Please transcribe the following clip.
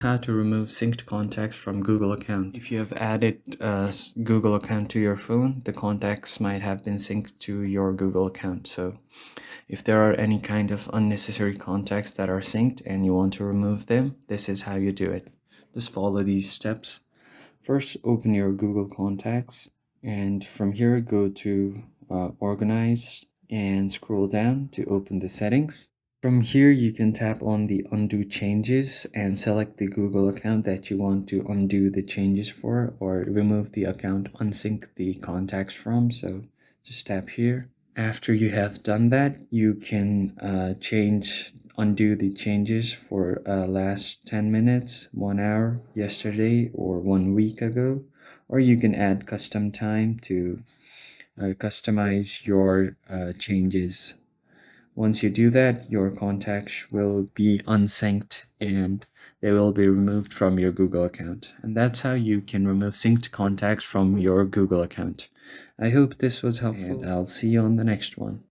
How to remove synced contacts from Google account. If you have added a Google account to your phone, the contacts might have been synced to your Google account. So if there are any kind of unnecessary contacts that are synced and you want to remove them, this is how you do it. Just follow these steps. First, open your Google Contacts, and from here go to Organize and scroll down to open the settings. From here, you can tap on the undo changes and select the Google account that you want to undo the changes for, or remove the account, unsync the contacts from. So just tap here. After you have done that, you can undo the changes for last 10 minutes, 1 hour, yesterday, or 1 week ago, or you can add custom time to customize your changes. Once you do that, your contacts will be unsynced and they will be removed from your Google account. And that's how you can remove synced contacts from your Google account. I hope this was helpful, and I'll see you on the next one.